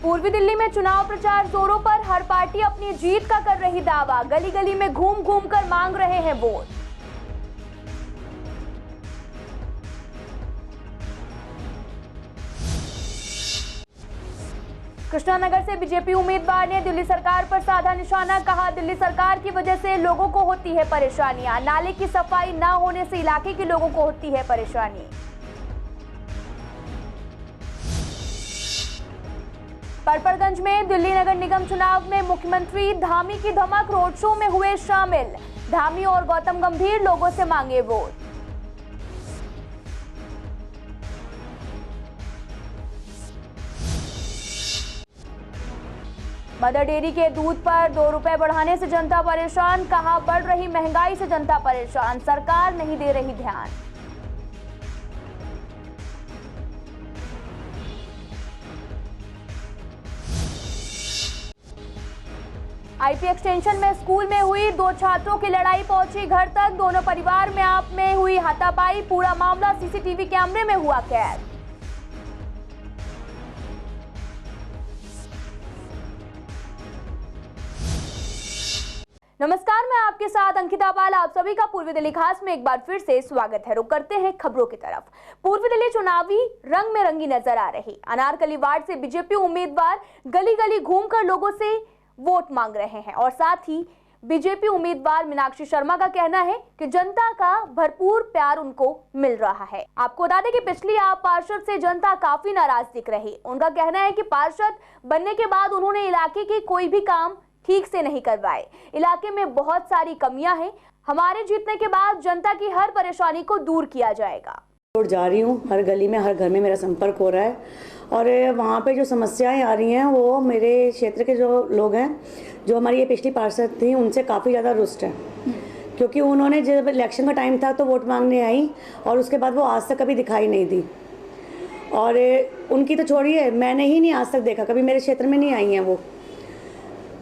पूर्वी दिल्ली में चुनाव प्रचार जोरों पर, हर पार्टी अपनी जीत का कर रही दावा, गली गली में घूम घूम कर मांग रहे हैं वोट। कृष्णानगर से बीजेपी उम्मीदवार ने दिल्ली सरकार पर साधा निशाना, कहा दिल्ली सरकार की वजह से लोगों को होती है परेशानियां, नाले की सफाई न होने से इलाके के लोगों को होती है परेशानी। परपरगंज में दिल्ली नगर निगम चुनाव में मुख्यमंत्री धामी की धमक, रोड शो में हुए शामिल, धामी और गौतम गंभीर लोगों से मांगे वोट। मदर डेयरी के दूध पर 2 रुपए बढ़ाने से जनता परेशान, कहा बढ़ रही महंगाई से जनता परेशान, सरकार नहीं दे रही ध्यान। आईपी एक्सटेंशन में स्कूल में हुई 2 छात्रों की लड़ाई पहुंची घर तक, दोनों परिवार में आप में हुई हाथापाई, पूरा मामला सीसीटीवी कैमरे में हुआ कैद। नमस्कार, मैं आपके साथ अंकिता पाल, आप सभी का पूर्वी दिल्ली खास में एक बार फिर से स्वागत है। रुक करते हैं खबरों की तरफ। पूर्वी दिल्ली चुनावी रंग में रंगी नजर आ रही। अनारकली वार्ड से बीजेपी उम्मीदवार गली गली घूमकर लोगों से वोट मांग रहे हैं और साथ ही बीजेपी उम्मीदवार मीनाक्षी शर्मा का कहना है कि जनता का भरपूर प्यार उनको मिल रहा है। आपको बता दें कि पिछली आप पार्षद से जनता काफी नाराज दिख रही। उनका कहना है कि पार्षद बनने के बाद उन्होंने इलाके की कोई भी काम ठीक से नहीं करवाए, इलाके में बहुत सारी कमियां हैं, हमारे जीतने के बाद जनता की हर परेशानी को दूर किया जाएगा। जा रही हूँ, हर गली में हर घर में मेरा संपर्क हो रहा है और वहाँ पे जो समस्याएं आ रही हैं वो मेरे क्षेत्र के जो लोग हैं, जो हमारी ये पिछली पार्षद थी, उनसे काफ़ी ज़्यादा रुष्ट है। क्योंकि उन्होंने जब इलेक्शन का टाइम था तो वोट मांगने आई और उसके बाद वो आज तक कभी दिखाई नहीं दी। और उनकी तो छोड़िए, मैंने ही नहीं आज तक देखा, कभी मेरे क्षेत्र में नहीं आई हैं वो।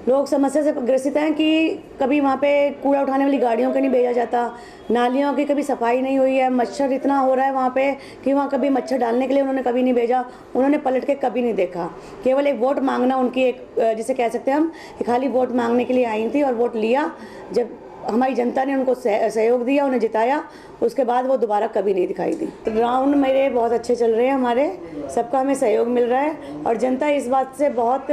लोग समस्या से ग्रसित हैं कि कभी वहाँ पे कूड़ा उठाने वाली गाड़ियों को नहीं भेजा जाता, नालियों की कभी सफाई नहीं हुई है, मच्छर इतना हो रहा है वहाँ पे कि वहाँ कभी मच्छर डालने के लिए उन्होंने कभी नहीं भेजा, उन्होंने पलट के कभी नहीं देखा। केवल एक वोट मांगना उनकी एक, जिसे कह सकते हैं हम, खाली वोट मांगने के लिए आई थी और वोट लिया। जब हमारी जनता ने उनको सहयोग दिया, उन्हें जिताया, उसके बाद वो दोबारा कभी नहीं दिखाई दी। राउंड मेरे बहुत अच्छे चल रहे हैं, हमारे सबका हमें सहयोग मिल रहा है और जनता इस बात से बहुत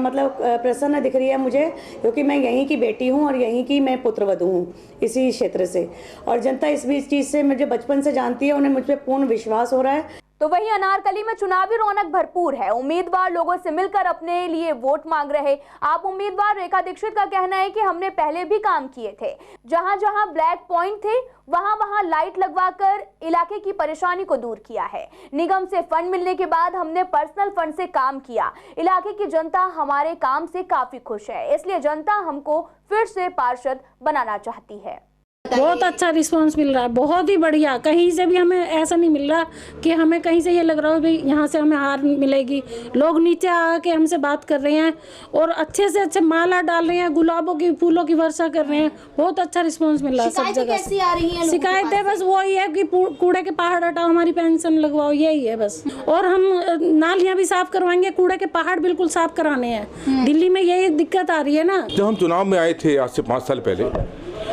मतलब प्रसन्न दिख रही है मुझे, क्योंकि मैं यहीं की बेटी हूं और यहीं की मैं पुत्रवधू हूं इसी क्षेत्र से। और जनता इस चीज़ से मुझे बचपन से जानती है, उन्हें मुझ पर पूर्ण विश्वास हो रहा है। तो वहीं अनारकली में चुनावी रौनक भरपूर है। उम्मीदवार लोगों से मिलकर अपने लिए वोट मांग रहे। आप उम्मीदवार रेखा दीक्षित का कहना है कि हमने पहले भी काम किए थे, जहां जहां ब्लैक पॉइंट थे वहां वहां लाइट लगवाकर इलाके की परेशानी को दूर किया है। निगम से फंड मिलने के बाद हमने पर्सनल फंड से काम किया। इलाके की जनता हमारे काम से काफी खुश है, इसलिए जनता हमको फिर से पार्षद बनाना चाहती है। बहुत अच्छा रिस्पांस मिल रहा है, बहुत ही बढ़िया। कहीं से भी हमें ऐसा नहीं मिल रहा कि हमें कहीं से ये लग रहा हो भाई यहाँ से हमें हार मिलेगी। लोग नीचे आके हमसे बात कर रहे हैं और अच्छे से अच्छे माला डाल रहे हैं, गुलाबों की फूलों की वर्षा कर रहे हैं। बहुत अच्छा रिस्पांस मिल रहा है सब जगह। कैसी आ रही हैं? शिकायतें बस वही है कि कूड़े के पहाड़ हटाओ, हमारी पेंशन लगवाओ, यही है बस। और हम नालियाँ भी साफ करवाएंगे, कूड़े के पहाड़ बिल्कुल साफ कराने हैं। दिल्ली में यही दिक्कत आ रही है ना। जब हम चुनाव में आए थे आज से 5 साल पहले,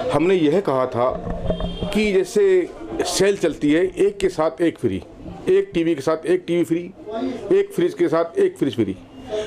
हमने यह कहा था कि जैसे सेल चलती है, एक के साथ एक फ्री, एक टीवी के साथ एक टीवी फ्री, एक फ्रिज के साथ एक फ्रिज फ्री,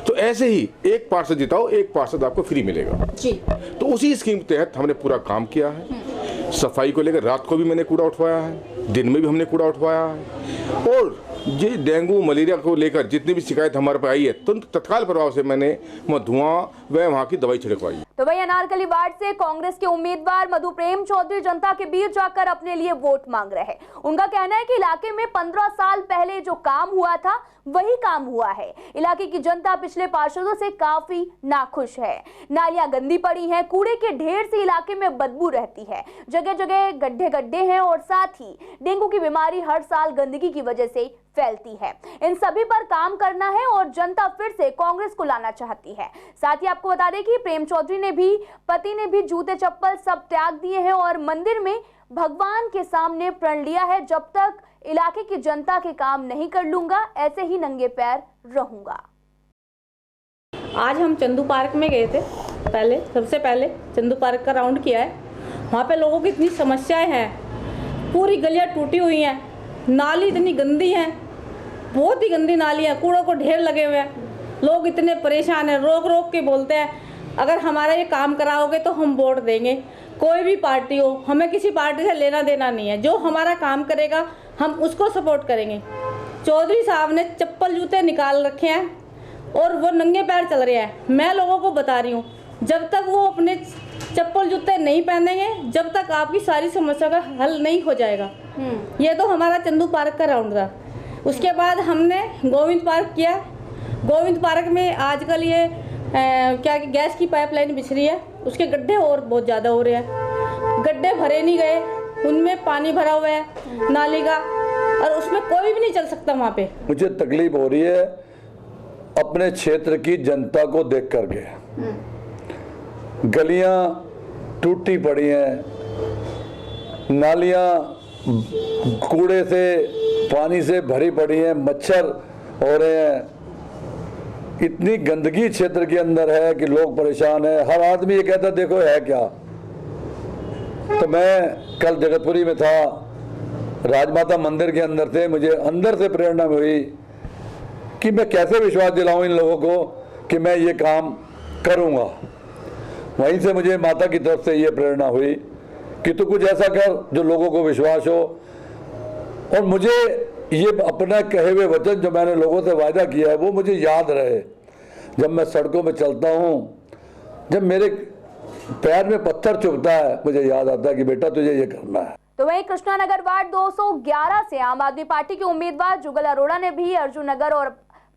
तो ऐसे ही एक पार्षद जिताओ, एक पार्षद आपको फ्री मिलेगा जी। तो उसी स्कीम के तहत हमने पूरा काम किया है। सफाई को लेकर रात को भी मैंने कूड़ा उठवाया है, दिन में भी हमने कूड़ा उठवाया है। और ये डेंगू मलेरिया को लेकर जितनी भी शिकायत हमारे पास आई है, तो तत्काल प्रभाव से मैंने धुआं व वहाँ की दवाई छिड़कवाई। तो वही अनारकली वार्ड से कांग्रेस के उम्मीदवार मधु प्रेम चौधरी जनता के बीच जाकर अपने लिए वोट मांग रहे हैं। उनका कहना है कि इलाके में 15 साल पहले जो काम हुआ था वही काम हुआ है। इलाके की जनता पिछले पार्षदों से काफी नाखुश है। नालियां गंदी पड़ी हैं, कूड़े के ढेर से इलाके में बदबू रहती है, जगह जगह गड्ढे गड्ढे हैं और साथ ही डेंगू की बीमारी हर साल गंदगी की वजह से फैलती है। इन सभी पर काम करना है और जनता फिर से कांग्रेस को लाना चाहती है। साथ ही आपको बता दें कि प्रेम चौधरी ने भी, पति ने भी जूते चप्पल सब त्याग दिए हैं और मंदिर में भगवान के सामने प्रण लिया है, जब तक इलाके की जनता के काम नहीं कर लूंगा ऐसे ही नंगे पैर रहूंगा। आज हम चंदू पार्क में गए थे। सबसे पहले चंदू पार्क का राउंड किया है। वहाँ पे लोगों की इतनी समस्याएं हैं, पूरी गलियाँ टूटी हुई हैं, नाली इतनी गंदी है, बहुत ही गंदी नाली है, कूड़ों को ढेर लगे हुए हैं, लोग इतने परेशान हैं। रोक रोक के बोलते हैं अगर हमारा ये काम कराओगे तो हम वोट देंगे। कोई भी पार्टी हो, हमें किसी पार्टी से लेना देना नहीं है, जो हमारा काम करेगा हम उसको सपोर्ट करेंगे। चौधरी साहब ने चप्पल जूते निकाल रखे हैं और वो नंगे पैर चल रहे हैं। मैं लोगों को बता रही हूँ, जब तक वो अपने चप्पल जूते नहीं पहनेंगे, जब तक आपकी सारी समस्या का हल नहीं हो जाएगा। ये तो हमारा चंदू पार्क का राउंड था। उसके बाद हमने गोविंद पार्क किया। गोविंद पार्क में आजकल ये क्या गैस की पाइपलाइन बिछ रही है, उसके गड्ढे और बहुत ज़्यादा हो रहे हैं। गड्ढे भरे नहीं गए, उनमें पानी भरा हुआ है नाली का, और उसमें कोई भी नहीं चल सकता वहाँ पे। मुझे तकलीफ हो रही है अपने क्षेत्र की जनता को देख करके। गलियां टूटी पड़ी हैं, नालियां कूड़े से पानी से भरी पड़ी हैं, मच्छर हो रहे हैं, इतनी गंदगी क्षेत्र के अंदर है कि लोग परेशान हैं। हर आदमी ये कहता देखो है क्या। तो मैं कल जगतपुरी में था, राजमाता मंदिर के अंदर थे, मुझे अंदर से प्रेरणा हुई कि मैं कैसे विश्वास दिलाऊं इन लोगों को कि मैं ये काम करूंगा। वहीं से मुझे माता की तरफ से ये प्रेरणा हुई कि तू कुछ ऐसा कर जो लोगों को विश्वास हो। और मुझे ये अपना कहे हुए वचन जो मैंने लोगों से वायदा किया है वो मुझे याद रहे। जब मैं सड़कों में चलता हूँ, जब मेरे पैर में पत्थर चुभता है, मुझे याद आता है कि बेटा तुझे ये करना है। तो वहीं कृष्णानगर वार्ड 211 से आम आदमी पार्टी के उम्मीदवार जुगल अरोड़ा ने भी अर्जुन नगर और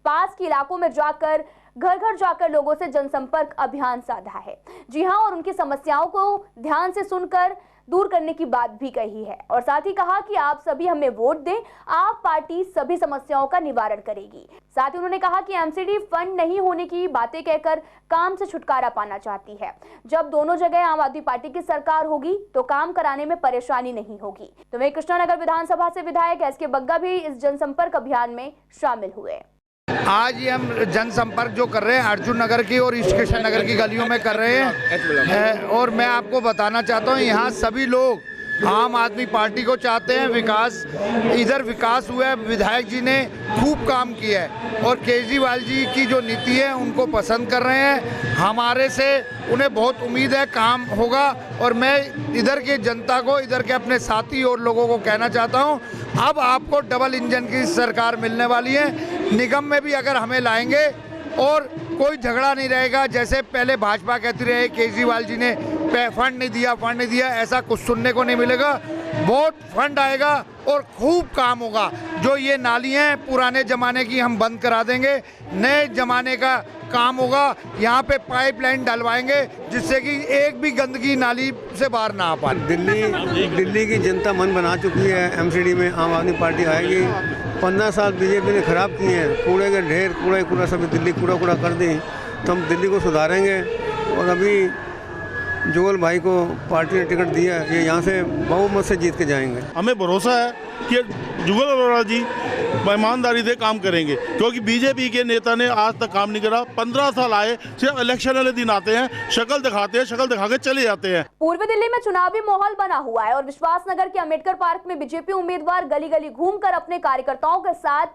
पास के इलाकों में जाकर घर घर जाकर लोगों से जनसंपर्क अभियान साधा है। जी हां, और उनकी समस्याओं को ध्यान से सुनकर दूर करने की बात भी कही है, और साथ ही कहा कि आप सभी हमें वोट दें, आप पार्टी सभी समस्याओं का निवारण करेगी। साथ ही उन्होंने कहा कि एमसीडी फंड नहीं होने की बातें कहकर काम से छुटकारा पाना चाहती है। जब दोनों जगह आम आदमी पार्टी की सरकार होगी तो काम कराने में परेशानी नहीं होगी। तो वहीं कृष्णानगर विधानसभा से विधायक एस के बग्गा भी इस जनसंपर्क अभियान में शामिल हुए। आज ये हम जनसंपर्क जो कर रहे हैं अर्जुन नगर की और ईस्ट कृष्ण नगर की गलियों में कर रहे हैं, और मैं आपको बताना चाहता हूँ यहाँ सभी लोग आम आदमी पार्टी को चाहते हैं। विकास इधर विकास हुआ है, विधायक जी ने खूब काम किया है और केजरीवाल जी की जो नीति है उनको पसंद कर रहे हैं। हमारे से उन्हें बहुत उम्मीद है काम होगा। और मैं इधर की जनता को, इधर के अपने साथी और लोगों को कहना चाहता हूं, अब आपको डबल इंजन की सरकार मिलने वाली है। निगम में भी अगर हमें लाएंगे और कोई झगड़ा नहीं रहेगा, जैसे पहले भाजपा कहती रहे केजरीवाल जी ने फंड नहीं दिया, ऐसा कुछ सुनने को नहीं मिलेगा। बहुत फंड आएगा और खूब काम होगा। जो ये नालियाँ हैं पुराने ज़माने की हम बंद करा देंगे, नए ज़माने का काम होगा। यहाँ पे पाइपलाइन डलवाएंगे जिससे कि एक भी गंदगी नाली से बाहर ना आ पाए। दिल्ली की जनता मन बना चुकी है, एमसीडी में आम आदमी पार्टी आएगी। 15 साल बीजेपी ने खराब किए हैं, कूड़े के ढेर, कूड़ा सब दिल्ली कूड़ा कर दी, तो हम दिल्ली को सुधारेंगे। और अभी जुगल भाई को पार्टी ने टिकट दिया है, ये यहाँ से बहुमत से जीत के जाएंगे। हमें भरोसा है कि जुगल अरोड़ा जी ईमानदारी से काम करेंगे, क्योंकि बीजेपी के नेता ने आज तक काम नहीं करा। 15 साल आए, सिर्फ इलेक्शन वाले दिन आते हैं, शक्ल दिखाते हैं, शक्ल दिखा के चले जाते हैं। पूर्वी दिल्ली में चुनावी माहौल बना हुआ है और विश्वास नगर के अम्बेडकर पार्क में बीजेपी उम्मीदवार गली गली घूमकर अपने कार्यकर्ताओं के साथ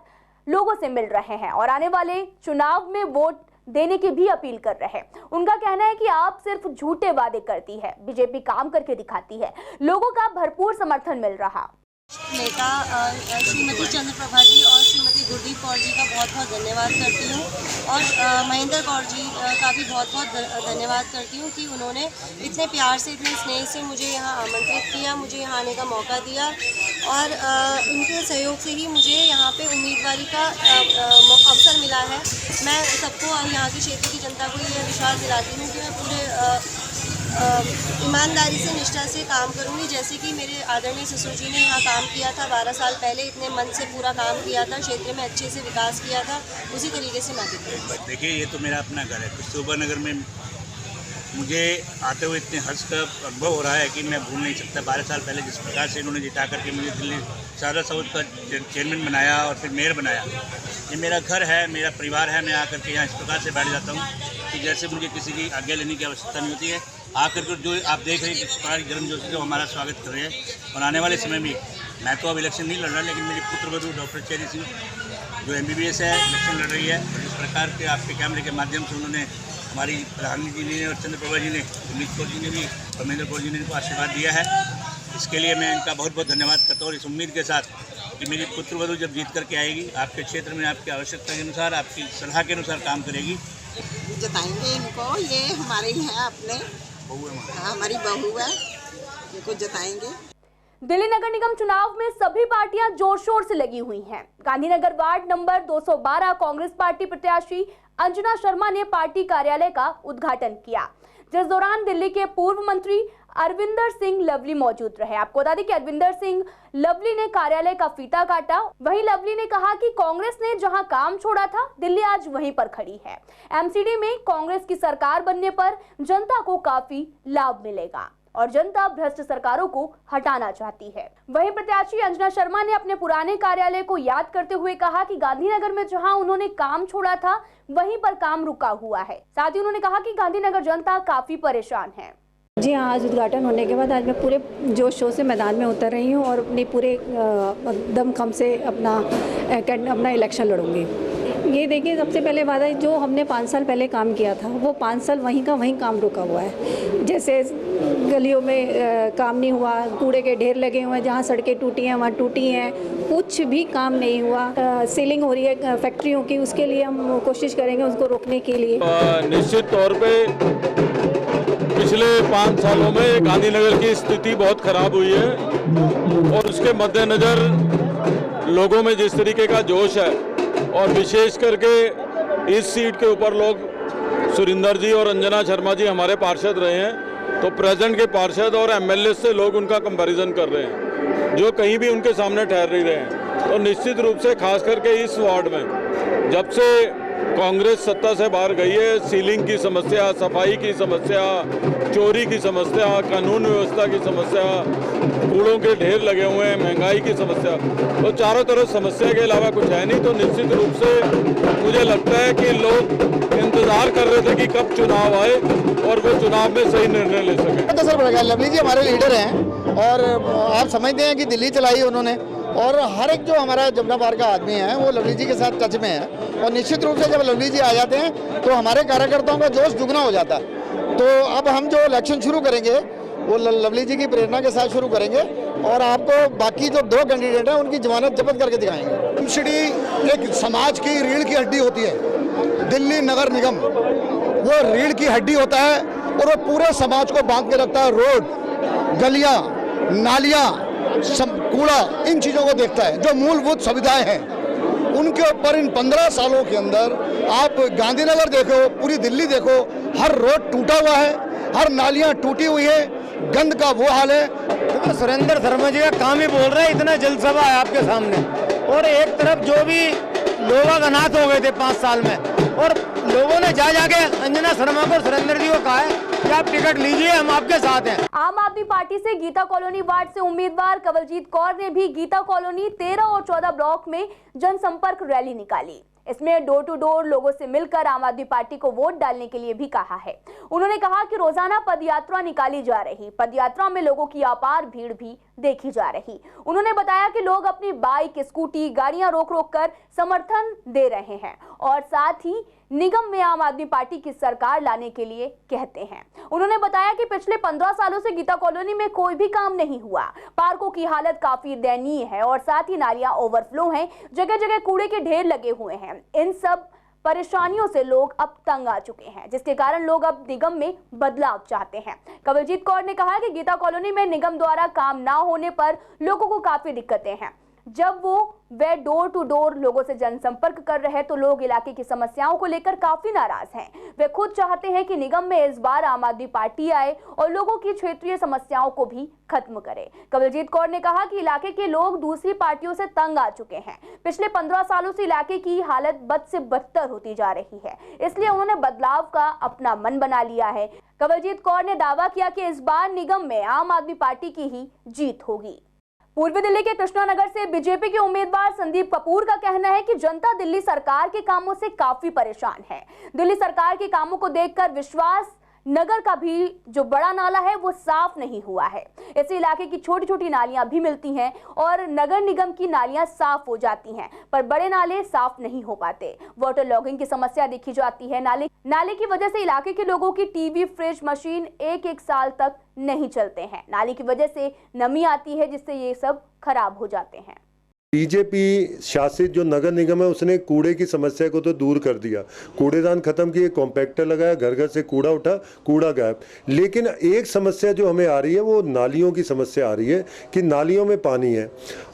लोगों से मिल रहे हैं और आने वाले चुनाव में वोट देने की भी अपील कर रहे हैं। उनका कहना है कि आप सिर्फ झूठे वादे करती है, बीजेपी काम करके दिखाती है। लोगों का भरपूर समर्थन मिल रहा। नेता श्रीमती चंद्रप्रभा जी और श्रीमती गुरदीप कौर जी का बहुत बहुत धन्यवाद करती हूँ, और महेंद्र कौर जी का भी बहुत बहुत धन्यवाद करती हूँ कि उन्होंने इतने प्यार से, इतने स्नेह से मुझे यहाँ आमंत्रित किया, मुझे यहाँ आने का मौका दिया, और उनके सहयोग से ही मुझे यहाँ पे उम्मीदवारी का अवसर मिला है। मैं सबको, यहाँ के क्षेत्र की जनता को ये विश्वास दिलाती हूँ कि मैं पूरे ईमानदारी से, निष्ठा से काम करूंगी। जैसे कि मेरे आदरणीय ससुर जी ने यहाँ काम किया था 12 साल पहले, इतने मन से पूरा काम किया था, क्षेत्र में अच्छे से विकास किया था, उसी तरीके से मैं भी करूँगी। देखिए, ये तो मेरा अपना घर है। कृष्णनगर नगर में मुझे आते हुए इतने हर्ष का अनुभव हो रहा है कि मैं भूल नहीं सकता। 12 साल पहले जिस प्रकार से इन्होंने जिता करके मुझे दिल्ली शारदा साउथ का चेयरमैन बनाया और फिर मेयर बनाया। ये मेरा घर है, मेरा परिवार है। मैं आकर के यहाँ इस प्रकार से बैठ जाता हूँ तो जैसे मुझे किसी की आज्ञा लेने की आवश्यकता नहीं होती है। आकर के जो आप देख रहे हैं किस प्रकार गर्मजोशी से हमारा स्वागत कर रहे हैं और आने वाले समय में मैं तो अब इलेक्शन नहीं लड़ रहा, लेकिन मेरी पुत्रवधू डॉक्टर चेरी सिंह जो MBBS है इलेक्शन लड़ रही है। और इस प्रकार के आपके कैमरे के माध्यम से उन्होंने हमारी प्रधानमंत्री जी ने और चंद्रप्रभा जी ने, अमित कौर जी ने भी और महेंद्र कौर जी ने इनको आशीर्वाद दिया है। इसके लिए मैं इनका बहुत बहुत धन्यवाद करता हूँ। इस उम्मीद के साथ कि मेरी पुत्रवधू जब जीत करके आएगी आपके क्षेत्र में आपकी आवश्यकता के अनुसार, आपकी सलाह के अनुसार काम करेगी। जताएंगे इनको, ये हमारे ही हैं, अपने बहू है, हमारी बहू है, इनको जताएंगे। दिल्ली नगर निगम चुनाव में सभी पार्टियां जोर शोर से लगी हुई हैं। Gandhinagar ward number 212 Congress party प्रत्याशी अंजना शर्मा ने पार्टी कार्यालय का उद्घाटन किया, जिस दौरान दिल्ली के पूर्व मंत्री अरविंदर सिंह लवली मौजूद रहे। आपको बता दें कि अरविंदर सिंह लवली ने कार्यालय का फीता काटा। वहीं लवली ने कहा कि कांग्रेस ने जहां काम छोड़ा था, दिल्ली आज वहीं पर खड़ी है। MCD में कांग्रेस की सरकार बनने पर जनता को काफी लाभ मिलेगा और जनता भ्रष्ट सरकारों को हटाना चाहती है। वहीं प्रत्याशी अंजना शर्मा ने अपने पुराने कार्यालय को याद करते हुए कहा कि गांधीनगर में जहां उन्होंने काम छोड़ा था, वहीं पर काम रुका हुआ है। साथ ही उन्होंने कहा कि गांधीनगर जनता काफी परेशान है। जी हाँ, आज उद्घाटन होने के बाद आज मैं पूरे जोश शोर से मैदान में उतर रही हूँ और अपनी पूरे दमखम से अपना इलेक्शन लड़ूंगी। ये देखिए, सबसे पहले वादा जो हमने 5 साल पहले काम किया था, वो 5 साल वहीं का वहीं काम रुका हुआ है। जैसे गलियों में काम नहीं हुआ, कूड़े के ढेर लगे हुए हैं, जहाँ सड़कें टूटी हैं वहाँ टूटी हैं, कुछ भी काम नहीं हुआ। सीलिंग हो रही है फैक्ट्रियों की, उसके लिए हम कोशिश करेंगे उसको रोकने के लिए। निश्चित तौर पे पिछले 5 सालों में गांधीनगर की स्थिति बहुत खराब हुई है और उसके मद्देनजर लोगों में जिस तरीके का जोश है और विशेष करके इस सीट के ऊपर लोग सुरिंदर जी और अंजना शर्मा जी हमारे पार्षद रहे हैं, तो प्रेजेंट के पार्षद और MLA से लोग उनका कंपैरिजन कर रहे हैं, जो कहीं भी उनके सामने ठहर नहीं रहे हैं। तो निश्चित रूप से खास करके इस वार्ड में जब से कांग्रेस सत्ता से बाहर गई है, सीलिंग की समस्या, सफाई की समस्या, चोरी की समस्या, कानून व्यवस्था की समस्या, कूड़ों के ढेर लगे हुए हैं, महंगाई की समस्या, तो चारों तरफ समस्या के अलावा कुछ है नहीं। तो निश्चित रूप से मुझे लगता है कि लोग इंतजार कर रहे थे कि कब चुनाव आए और वो चुनाव में सही निर्णय ले सके। तो सर बढ़ लवली जी हमारे लीडर हैं और आप समझते हैं कि दिल्ली चलाई उन्होंने, और हर एक जो हमारा जमुना पार का आदमी है वो लवली जी के साथ टच में है। और निश्चित रूप से जब लवली जी आ जाते हैं तो हमारे कार्यकर्ताओं का जोश दुगना हो जाता है। तो अब हम जो इलेक्शन शुरू करेंगे वो लवली जी की प्रेरणा के साथ शुरू करेंगे और आपको बाकी जो 2 कैंडिडेट हैं उनकी जमानत जब्त करके दिखाएंगे। MCD एक समाज की रीढ़ की हड्डी होती है। दिल्ली नगर निगम वो रीढ़ की हड्डी होता है और वो पूरे समाज को बांध के रखता है। रोड, गलियां, नालियां, कूड़ा, इन चीज़ों को देखता है। जो मूलभूत सुविधाएं हैं उनके ऊपर इन 15 सालों के अंदर आप गांधीनगर देखो, पूरी दिल्ली देखो, हर रोड टूटा हुआ है, हर नालियां टूटी हुई है, गंद का वो हाल है। तो सुरेंद्र शर्मा जी का काम ही बोल रहा है, इतना जलसभा है आपके सामने। और एक तरफ जो भी लोग अनाथ हो गए थे 5 साल में, और लोगों ने जा जाके अंजना शर्मा को, सुरेंद्र जी को कहा है कि आप टिकट लीजिए, हम आपके साथ हैं। आम आदमी पार्टी से गीता कॉलोनी वार्ड से उम्मीदवार कवलजीत कौर ने भी गीता कॉलोनी 13 और 14 ब्लॉक में जनसंपर्क रैली निकाली। इसमें डोर टू डोर लोगों से मिलकर आम आदमी पार्टी को वोट डालने के लिए भी कहा है। उन्होंने कहा कि रोजाना पदयात्रा निकाली जा रही, पदयात्रा में लोगों की अपार भीड़ भी देखी जा रही। उन्होंने बताया कि लोग अपनी बाइक, स्कूटी, गाड़ियां रोक रोक कर समर्थन दे रहे हैं और साथ ही निगम में आम आदमी पार्टी की सरकार लाने के लिए कहते हैं। उन्होंने बताया कि पिछले 15 सालों से गीता कॉलोनी में कोई भी काम नहीं हुआ, पार्कों की हालत काफी दयनीय है और साथ ही नालियां ओवरफ्लो हैं, जगह जगह कूड़े के ढेर लगे हुए हैं। इन सब परेशानियों से लोग अब तंग आ चुके हैं, जिसके कारण लोग अब निगम में बदलाव चाहते हैं। कवलजीत कौर ने कहा कि गीता कॉलोनी में निगम द्वारा काम ना होने पर लोगों को काफी दिक्कतें हैं। जब वे डोर टू डोर लोगों से जनसंपर्क कर रहे हैं तो लोग इलाके की समस्याओं को लेकर काफी नाराज हैं। वे खुद चाहते हैं कि निगम में इस बार आम आदमी पार्टी आए और लोगों की क्षेत्रीय समस्याओं को भी खत्म करे। कवलजीत कौर ने कहा कि इलाके के लोग दूसरी पार्टियों से तंग आ चुके हैं। पिछले 15 सालों से इलाके की हालत बद से बदतर होती जा रही है, इसलिए उन्होंने बदलाव का अपना मन बना लिया है। कवलजीत कौर ने दावा किया कि इस बार निगम में आम आदमी पार्टी की ही जीत होगी। पूर्वी दिल्ली के कृष्णानगर से बीजेपी के उम्मीदवार संदीप कपूर का कहना है कि जनता दिल्ली सरकार के कामों से काफी परेशान है। दिल्ली सरकार के कामों को देखकर विश्वास नगर का भी जो बड़ा नाला है वो साफ नहीं हुआ है। इस इलाके की छोटी छोटी नालियां भी मिलती हैं और नगर निगम की नालियां साफ हो जाती हैं, पर बड़े नाले साफ नहीं हो पाते। वाटर लॉगिंग की समस्या देखी जाती है। नाले की वजह से इलाके के लोगों की टीवी, फ्रिज, मशीन एक साल तक नहीं चलते हैं। नाली की वजह से नमी आती है जिससे ये सब खराब हो जाते हैं। बीजेपी शासित जो नगर निगम है उसने कूड़े की समस्या को तो दूर कर दिया, कूड़ेदान खत्म किए, कॉम्पैक्टर लगाया, घर घर से कूड़ा उठा, कूड़ा गायब। लेकिन एक समस्या जो हमें आ रही है वो नालियों की समस्या आ रही है कि नालियों में पानी है।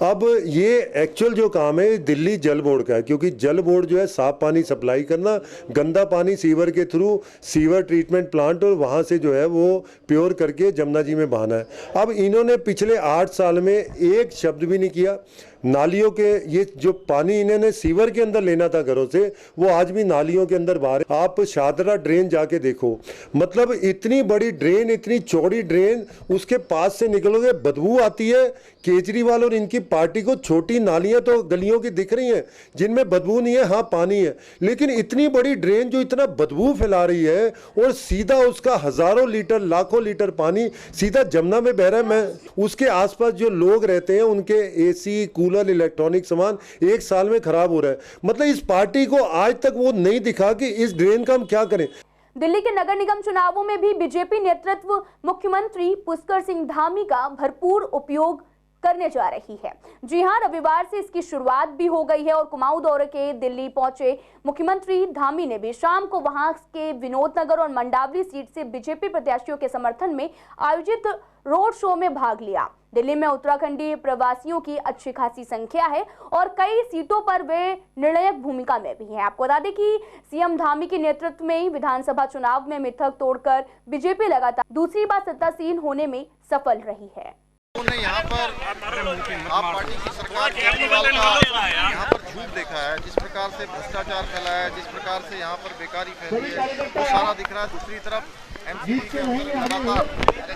अब ये एक्चुअल जो काम है दिल्ली जल बोर्ड का है, क्योंकि जल बोर्ड जो है साफ पानी सप्लाई करना, गंदा पानी सीवर के थ्रू सीवर ट्रीटमेंट प्लांट और वहाँ से जो है वो प्योर करके जमुना जी में बहाना है। अब इन्होंने पिछले 8 साल में एक शब्द भी नहीं किया। नालियों के ये जो पानी इन्होंने सीवर के अंदर लेना था घरों से, वो आज भी नालियों के अंदर बाहर। आप शादरा ड्रेन जाके देखो, मतलब इतनी बड़ी ड्रेन, इतनी चौड़ी ड्रेन, उसके पास से निकलोगे बदबू आती है। केजरीवाल और इनकी पार्टी को छोटी नालियां तो गलियों की दिख रही हैं जिनमें बदबू नहीं है, हाँ पानी है, लेकिन इतनी बड़ी ड्रेन जो इतना बदबू फैला रही है और सीधा उसका हजारों लीटर, लाखों लीटर पानी सीधा जमुना में बह रहा है। मैं उसके आसपास जो लोग रहते हैं उनके एसी, कूलर, इलेक्ट्रॉनिक सामान 1 साल में खराब हो रहा है। मतलब इस पार्टी को आज तक वो नहीं दिखा कि इस ड्रेन का हम क्या करें। दिल्ली के नगर निगम चुनावों में भी बीजेपी नेतृत्व मुख्यमंत्री पुष्कर सिंह धामी का भरपूर उपयोग करने जा रही है। जी हां, रविवार से इसकी शुरुआत भी हो गई है और कुमाऊं दौरे के दिल्ली पहुंचे मुख्यमंत्री धामी ने भी शाम को वहां के विनोद नगर और मंडावली सीट से बीजेपी प्रत्याशियों के समर्थन में आयोजित रोड शो में भाग लिया। दिल्ली में उत्तराखंडी प्रवासियों की अच्छी खासी संख्या है और कई सीटों पर वे निर्णायक भूमिका में भी हैं। आपको बता दें कि सीएम धामी के नेतृत्व में विधानसभा चुनाव में मिथक तोड़कर बीजेपी लगातार दूसरी बार सत्तासीन होने में सफल रही है। उन्होंने यहाँ पर आप पार्टी की सरकार का यहाँ पर झूठ देखा है, जिस प्रकार से भ्रष्टाचार फैलाया है, जिस प्रकार से यहाँ पर बेकारी फैली है, वो सारा दिख रहा है। दूसरी तरफ एमसीडी के अंदर लगातार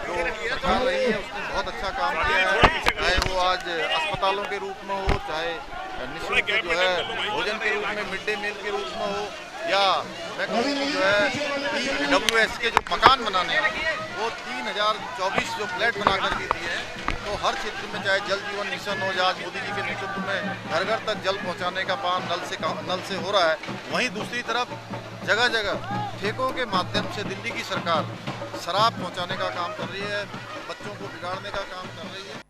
जो सरकार रही है उसने बहुत अच्छा काम किया है, चाहे वो आज अस्पतालों के रूप में हो, चाहे निःशुल्क जो है भोजन के रूप में, मिड डे मील के रूप में हो, या मैं कहूँ जो है EWS के जो मकान बनाने हैं वो 3024 जो फ्लैट बना कर भी दिए हैं। तो हर क्षेत्र में चाहे जल जीवन मिशन हो, या मोदी जी के नेतृत्व में घर घर तक जल पहुंचाने का काम नल से हो रहा है, वहीं दूसरी तरफ जगह जगह ठेकों के माध्यम से दिल्ली की सरकार शराब पहुंचाने का काम कर रही है, बच्चों को बिगाड़ने का काम कर रही है।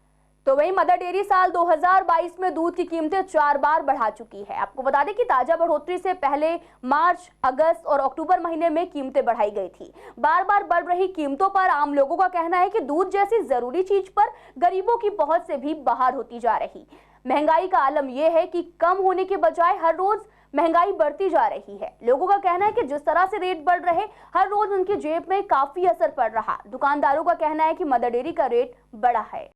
तो वहीं मदर डेयरी साल 2022 में दूध की कीमतें 4 बार बढ़ा चुकी है। आपको बता दें कि ताजा बढ़ोतरी से पहले मार्च, अगस्त और अक्टूबर महीने में कीमतें बढ़ाई गई थी। बार बार बढ़ रही कीमतों पर आम लोगों का कहना है कि दूध जैसी जरूरी चीज पर गरीबों की पहुंच से भी बाहर होती जा रही। महंगाई का आलम यह है कि कम होने के बजाय हर रोज महंगाई बढ़ती जा रही है। लोगों का कहना है कि जिस तरह से रेट बढ़ रहे, हर रोज उनकी जेब में काफी असर पड़ रहा। दुकानदारों का कहना है कि मदर डेयरी का रेट बढ़ा है।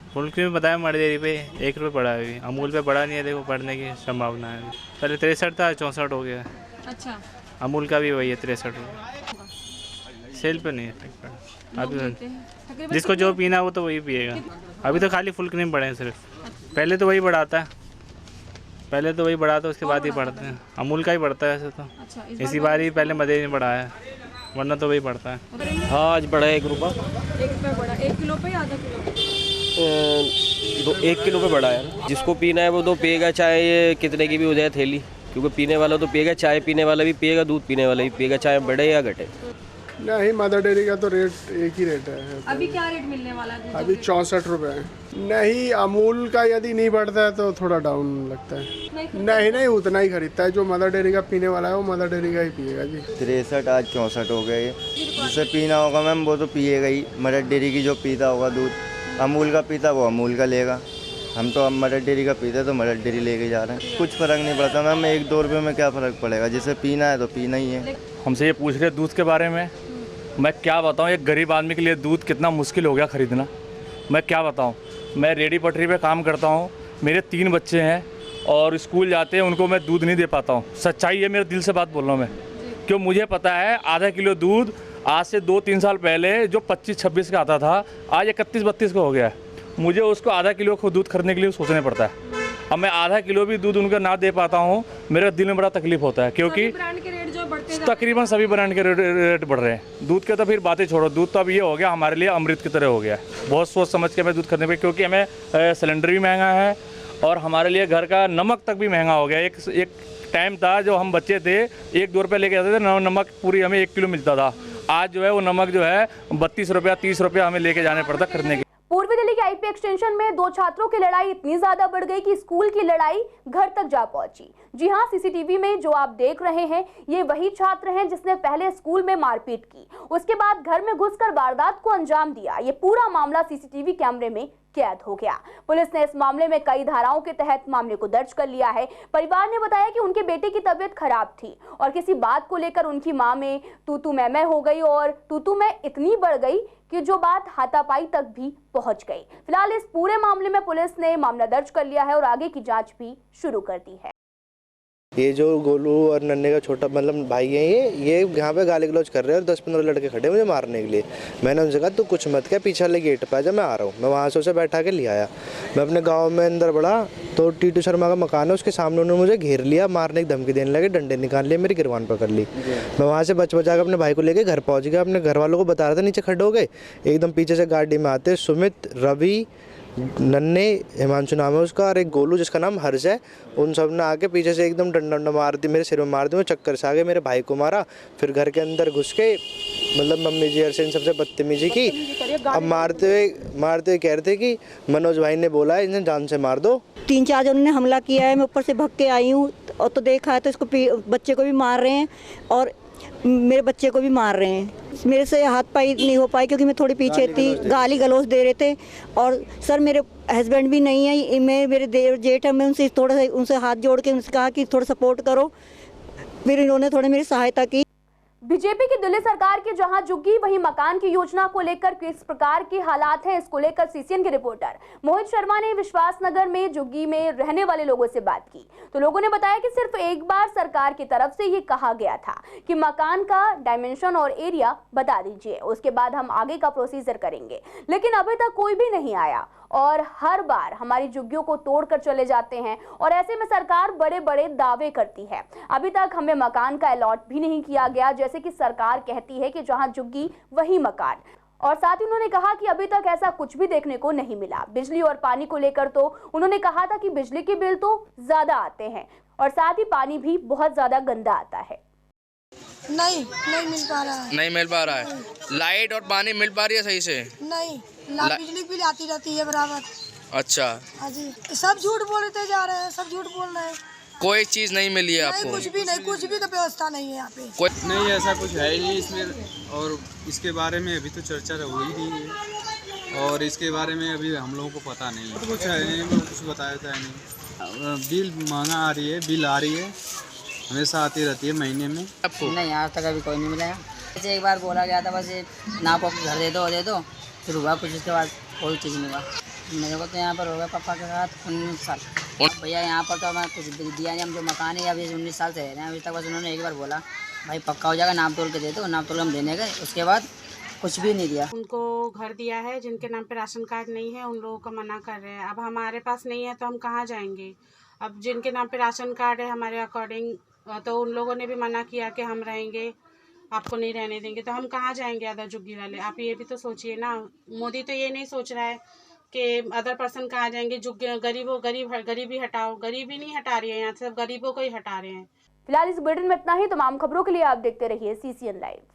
फुल क्रीम बताया मदर डेयरी पे 1 रुपये बढ़ा है, अमूल पे बढ़ा नहीं है। देखो बढ़ने की संभावना है, पहले 63 था, 64 हो गया। अच्छा, अमूल का भी वही है 63 रुपये। सेल पे नहीं है अभी, जिसको जो पीना हो तो वही पिएगा। अभी तो खाली फुल क्रीम बढ़े हैं सिर्फ, पहले तो वही बढ़ाता है, पहले तो वही बढ़ाता है, उसके बाद ही बढ़ते हैं। अमूल का ही बढ़ता है ऐसे तो। अच्छा, इसी बार ही पहले मदर डेयरी ने बढ़ाया है, वरना तो वही बढ़ता है। हाँ, आज बढ़ा 1 रुपये। 1 रुपये बढ़ा, 1 किलो पे आधा किलो? 1 किलो पे बढ़ा है। जिसको पीना है वो तो पिएगा, चाहे ये कितने की भी हो जाए थैली, क्योंकि पीने वाला तो पिएगा, चाय पीने वाला भी पिएगा, दूध पीने वाला भी पिएगा, चाहे बढ़े या घटे। नहीं, मदर डेयरी का तो रेट एक ही रेट है। अभी क्या रेट मिलने वाला है? अभी 64 रुपये है। नहीं, अमूल का यदि नहीं बढ़ता है तो थोड़ा डाउन लगता है। नहीं, उतना ही खरीदता है। जो मदर डेयरी का पीने वाला है वो मदर डेयरी का ही पिएगा जी। 63 आज 64 हो गया। ये जिसे पीना होगा मैम वो तो पिएगा ही। मदर डेयरी की जो पीता होगा दूध, अमूल का पीता वो अमूल का लेगा। हम तो अब मदर डेयरी का पीते तो मदर डेयरी लेके जा रहे हैं। कुछ फ़र्क नहीं पड़ता मैम, 1-2 रुपये में क्या फ़र्क पड़ेगा। जिसे पीना है तो पीना ही है। हमसे ये पूछ रहे दूध के बारे में, मैं क्या बताऊं, एक गरीब आदमी के लिए दूध कितना मुश्किल हो गया ख़रीदना। मैं क्या बताऊं, मैं रेडी पटरी पे काम करता हूं, मेरे 3 बच्चे हैं और स्कूल जाते हैं, उनको मैं दूध नहीं दे पाता हूं। सच्चाई है, मेरे दिल से बात बोल रहा हूँ मैं, क्यों मुझे पता है आधा किलो दूध आज से 2-3 साल पहले जो 25-26 का आता था, आज 31-32 का हो गया है। मुझे उसको आधा किलो दूध खरीदने के लिए सोचना पड़ता है। अब मैं आधा किलो भी दूध उनका ना दे पाता हूँ, मेरे दिल में बड़ा तकलीफ होता है, क्योंकि तकरीबन सभी ब्रांड के रेट बढ़ रहे हैं। दूध के तो फिर बातें छोड़ो, दूध तो अब ये हो गया हमारे लिए अमृत की तरह हो गया है। बहुत सोच समझ के हमें दूध खरीदने पे, क्योंकि हमें सिलेंडर भी महंगा है और हमारे लिए घर का नमक तक भी महंगा हो गया। एक टाइम था जो हम बच्चे थे 1-2 रुपये लेके आते थे, नमक पूरी हमें 1 किलो मिलता था। आज जो है वो नमक जो है 32 रुपया 30 रुपया हमें लेके जाने पड़ता खरीदने के। पूर्वी दिल्ली के आईपी एक्सटेंशन में 2 छात्रों की लड़ाई इतनी ज्यादा बढ़ गई कि स्कूल की लड़ाई घर तक जा पहुंची। जी हां, सीसीटीवी में जो आप देख रहे हैं ये वही छात्र हैं जिसने पहले स्कूल में मारपीट की, उसके बाद घर में घुसकर वारदात को अंजाम दिया। ये पूरा मामला सीसीटीवी कैमरे में कैद हो गया। पुलिस ने इस मामले में कई धाराओं के तहत मामले को दर्ज कर लिया है। परिवार ने बताया कि उनके बेटे की तबीयत खराब थी और किसी बात को लेकर उनकी मां में तू मैं हो गई और तू मैं इतनी बढ़ गई कि जो बात हाथापाई तक भी पहुंच गई। फिलहाल इस पूरे मामले में पुलिस ने मामला दर्ज कर लिया है और आगे की जांच भी शुरू कर दी है। ये जो गोलू और नन्हे का छोटा मतलब भाई है, ये यहाँ पे गाली गलौज कर रहे हैं और 10-15 लड़के खड़े मुझे मारने के लिए। मैंने उनसे कहा तू कुछ मत क्या, पीछे वाले गेट पे आ जा, मैं आ रहा हूँ। मैं वहाँ से उसे बैठा के ले आया। मैं अपने गांव में अंदर बढ़ा तो टीटू शर्मा का मकान है, उसके सामने उन्होंने मुझे घेर लिया, मारने की धमकी देने लगे, डंडे निकाल लिए, मेरी गिरवान पकड़ ली। मैं वहाँ से बचा के अपने भाई को लेके घर पहुँच गया। अपने घर वालों को बता रहा था, नीचे खड़े हो गए। एकदम पीछे से गाड़ी में आते सुमित, रवि, नन्हे, हिमांशु नाम है उसका, और एक गोलू जिसका नाम हर्ष है, उन सब ने आके पीछे से एकदम डंडा मार दी, मेरे सिर में मार दी। मैं चक्कर से आ गए, मेरे भाई को मारा, फिर घर के अंदर घुस के मतलब मम्मी जी हर्ष इन सबसे बदतमीजी की। अब मारते हुए कह रहे थे कि मनोज भाई ने बोला है इन्हें जान से मार दो। 3-4 जनों ने हमला किया है, मैं ऊपर से भाग के आई हूँ और तो देखा है तो इसको बच्चे को भी मार रहे हैं और मेरे बच्चे को भी मार रहे हैं। मेरे से हाथ पाई नहीं हो पाई क्योंकि मैं थोड़ी पीछे थी, गाली गलौज दे रहे थे। और सर मेरे हस्बैंड भी नहीं है, मेरे देवर जेठ है, मैं उनसे थोड़ा सा उनसे हाथ जोड़ के उनसे कहा कि थोड़ा सपोर्ट करो, फिर इन्होंने थोड़ी मेरी सहायता की। बीजेपी की दिल्ली सरकार के जहां झुग्गी वहीं मकान की योजना को लेकर किस प्रकार के हालात हैं, इसको लेकर सीसीएन के रिपोर्टर मोहित शर्मा ने विश्वास नगर में झुग्गी में रहने वाले लोगों से बात की तो लोगों ने बताया कि सिर्फ एक बार सरकार की तरफ से ये कहा गया था कि मकान का डायमेंशन और एरिया बता दीजिए, उसके बाद हम आगे का प्रोसीजर करेंगे, लेकिन अभी तक कोई भी नहीं आया और हर बार हमारी झुग्गियों को तोड़कर चले जाते हैं और ऐसे में सरकार बड़े बड़े दावे करती है। अभी तक हमें मकान का अलॉट भी नहीं किया गया, जैसे कि सरकार कहती है कि जहां झुग्गी वही मकान। और साथ ही उन्होंने कहा कि अभी तक ऐसा कुछ भी देखने को नहीं मिला। बिजली और पानी को लेकर तो उन्होंने कहा था कि बिजली के बिल तो ज्यादा आते हैं और साथ ही पानी भी बहुत ज्यादा गंदा आता है। नहीं मिल पा रहा है। नहीं मिल पा रहा है। लाइट और पानी मिल पा रही है सही से? नहीं, बिजली बिल आती रहती है बराबर। अच्छा। हाँ जी, सब झूठ बोलते जा रहे हैं, सब झूठ बोल रहे हैं। कोई चीज नहीं मिली है आपको? कुछ भी का व्यवस्था नहीं है यहाँ पे। नहीं, ऐसा कुछ है ही नहीं इसमें, और इसके बारे में अभी तो चर्चा हो ही नहीं है और इसके बारे में अभी हम लोगों को पता नहीं है। तो कुछ है नहीं, कुछ बताया था नहीं। बिल महंगा आ रही है, बिल आ रही है, हमेशा आती रहती है महीने में। आपको नहीं, आज तक अभी कोई नहीं मिला है। जैसे एक बार बोला गया था बस नाप घर दे दो, फिर हुआ कुछ, उसके बाद कोई चीज़ नहीं हुआ। मेरे को तो यहाँ पर हो गया पापा के साथ 19 साल। भैया यहाँ पर तो हमें कुछ दिया नहीं, हम जो मकान है अभी 19 साल से रह रहे हैं, अभी तक बस उन्होंने एक बार बोला भाई पक्का हो जाएगा, नाप तोल के दे दो, नाप तोल हम देने गए, उसके बाद कुछ भी नहीं दिया। उनको घर दिया है, जिनके नाम पे राशन कार्ड नहीं है उन लोगों को मना कर रहे हैं। अब हमारे पास नहीं है तो हम कहाँ जाएंगे? अब जिनके नाम पे राशन कार्ड है हमारे अकॉर्डिंग, तो उन लोगों ने भी मना किया कि हम रहेंगे, आपको नहीं रहने देंगे, तो हम कहाँ जाएंगे अदर झुग्गी वाले? आप ये भी तो सोचिए ना। मोदी तो ये नहीं सोच रहा है कि अदर पर्सन कहाँ जाएंगे, गरीबी हटाओ, गरीबी नहीं हटा रही है यहाँ से, सब गरीबों को ही हटा रहे हैं। फिलहाल इस बुलेटिन में इतना ही। तमाम खबरों के लिए आप देखते रहिए CCN लाइव।